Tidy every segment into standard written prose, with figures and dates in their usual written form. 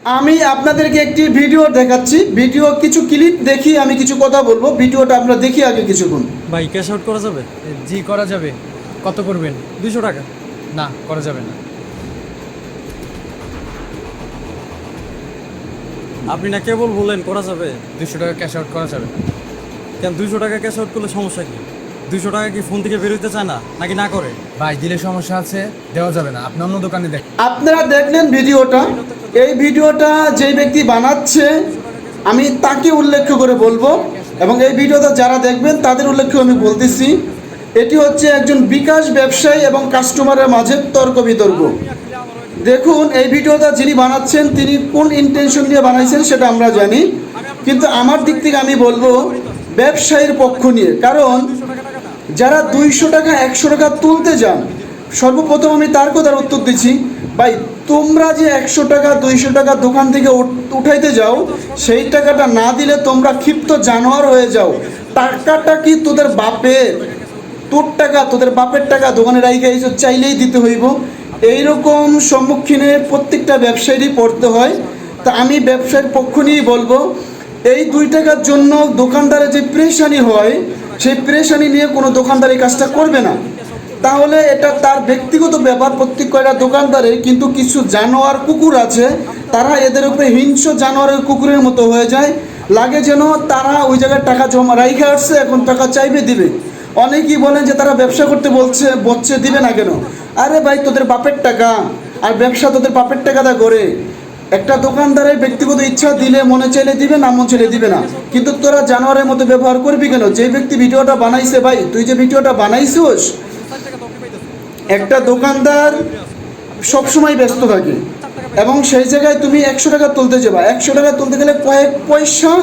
আমি আপনাদেরকে একটি ভিডিও দেখাচ্ছি, ভিডিও কিছু ক্লিপ দেখি, আমি কিছু কথা বলবো, ভিডিওটা আমরা দেখি আগে কিছুক্ষণ। ভাই ক্যাশ আউট করা যাবে? জি করা যাবে। কত করবেন? 200 টাকা। না করা যাবে না। আপনি না কেবল বললেন করা যাবে। 200 টাকা ক্যাশ আউট করা যাবে না। কেন 200 টাকা ক্যাশ আউট করলে সমস্যা কি? 200 টাকা কি ফোন থেকে বেরোতে চায় না নাকি না করে? ভাই দিলে সমস্যা আছে, দেওয়া যাবে না। আপনি অন্য দোকানে দেখেন। আপনারা দেখলেন ভিডিওটা, এই ভিডিওটা যেই ব্যক্তি বানাচ্ছে আমি তাকে উল্লেখ করে বলবো, এবং এই ভিডিওটা যারা দেখবেন তাদের উল্লেখ্য আমি বলতেছি। এটি হচ্ছে একজন বিকাশ ব্যবসায়ী এবং কাস্টমারের মাঝে তর্ক বিতর্ক। দেখুন এই ভিডিওটা যিনি বানাচ্ছেন তিনি কোন ইন্টেনশন নিয়ে বানাইছেন সেটা আমরা জানি, কিন্তু আমার দিক থেকে আমি বলবো ব্যবসায়ীর পক্ষ নিয়ে। কারণ যারা 200 টাকা 100 টাকা তুলতে যান, সর্বপ্রথম আমি তার কথার উত্তর দিচ্ছি, ভাই তোমরা যে 100 টাকা 200 টাকা দোকান থেকে উঠাইতে যাও, সেই টাকাটা না দিলে তোমরা ক্ষিপ্ত জানোয়ার হয়ে যাও। টাকাটা কি তোদের বাপের? তোর টাকা, তোদের বাপের টাকা দোকানে রাইখা চাইলেই দিতে হইব। এইরকম সম্মুখীনে প্রত্যেকটা ব্যবসায়ীরই পড়তে হয়। তা আমি ব্যবসায়ীর পক্ষ নিয়েই বলবো, এই 2 টাকার জন্য দোকানদারের যে প্রেশানি হয়, সেই প্রেশানি নিয়ে কোনো দোকানদার এই কাজটা করবে না। তাহলে এটা তার ব্যক্তিগত ব্যাপার প্রত্যেক কয়টা দোকানদারের, কিন্তু কিছু জানোয়ার কুকুর আছে, তারা এদের উপরে হিংস্র জানোয়ারের কুকুরের মতো হয়ে যায়। লাগে যেন তারা ওই জায়গায় টাকা জমা রাইখে আসছে, এখন টাকা চাইবে দিবে। অনেকেই বলেন যে তারা ব্যবসা করতে বলছে দিবে না কেন? আরে ভাই তোদের বাপের টাকা, আর ব্যবসা তোদের বাপের টাকাটা করে। একটা দোকানদারের ব্যক্তিগত ইচ্ছা দিলে মনে চাইলে দিবে, না মন চাইলে দিবে না, কিন্তু তোরা জানোয়ারের মতো ব্যবহার করবি কেন? যে ব্যক্তি ভিডিওটা বানাইছে, ভাই তুই যে ভিডিওটা বানাইছিস, একটা দোকানদার সবসময় ব্যস্ত থাকে এবং সেই জায়গায় তুমি 100 টাকা তুলতে যাবা, 100 টাকা তুলতে গেলে কয়েক পয়সা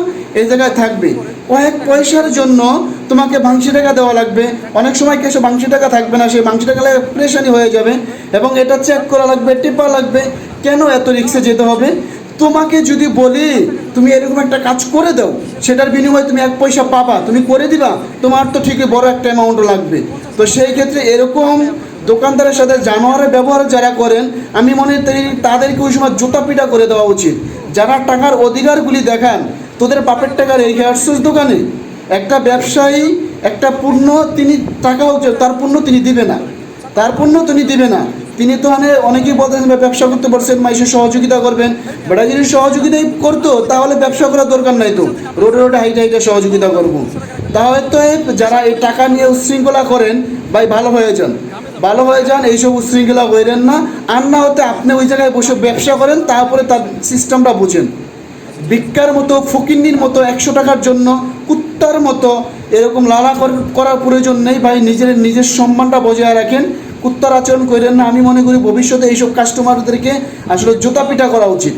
এই জায়গায় থাকবে, কয়েক পয়সার জন্য তোমাকে বাংশি টাকা দেওয়া লাগবে। অনেক সময় কিছু বাংশি টাকা থাকবে না, সেই বাংশি টাকা লাগে প্রেশানি হয়ে যাবে, এবং এটা চেক করা লাগবে, টিপা লাগবে। কেন এত রিক্সে যেতে হবে? তোমাকে যদি বলি তুমি এরকম একটা কাজ করে দাও, সেটার বিনিময়ে তুমি 1 পয়সা পাবা, তুমি করে দিবা, তোমার তো ঠিকই বড় একটা অ্যামাউন্ট লাগবে। তো সেই ক্ষেত্রে এরকম দোকানদারের সাথে জানোয়ারের ব্যবহার যারা করেন, আমি মনে করি তাদেরকে ওই সময় জুতা পিটা করে দেওয়া উচিত। যারা টাকার অধিকারগুলি দেখান, তোদের বাপের টাকা রেখে আসছিস দোকানে। একটা ব্যবসায়ী একটা পণ্য তিনি টাকা হচ্ছে তার পণ্য তিনি দিবে না, তার পণ্য তিনি দিবে না। তিনি তো অনেকেই বলতেন ব্যবসা করতে পারছেন, মাইসে সহযোগিতা করবেন। বেটা যদি সহযোগিতাই করতো তাহলে ব্যবসা করার দরকার নাই, তো রোডে রোডে হাইটে হাইটে সহযোগিতা করবো। তাহলে তো যারা এই টাকা নিয়ে উচ্ছৃঙ্খলা করেন, ভাই ভালো হয়ে যান, ভালো হয়ে যান, এইসব উচ্ছৃঙ্খলা করেন না। আর না হতে আপনি ওই জায়গায় বসে ব্যবসা করেন, তারপরে তার সিস্টেমটা বুঝেন। ভিক্ষার মতো, ফকিন্নির মতো 100 টাকার জন্য কুত্তার মতো এরকম লালা করার প্রয়োজন নেই। ভাই নিজের সম্মানটা বজায় রাখেন, কুত্তার আচরণ করেন না। আমি মনে করি ভবিষ্যতে এইসব কাস্টমারদেরকে আসলে জুতা পিটা করা উচিত।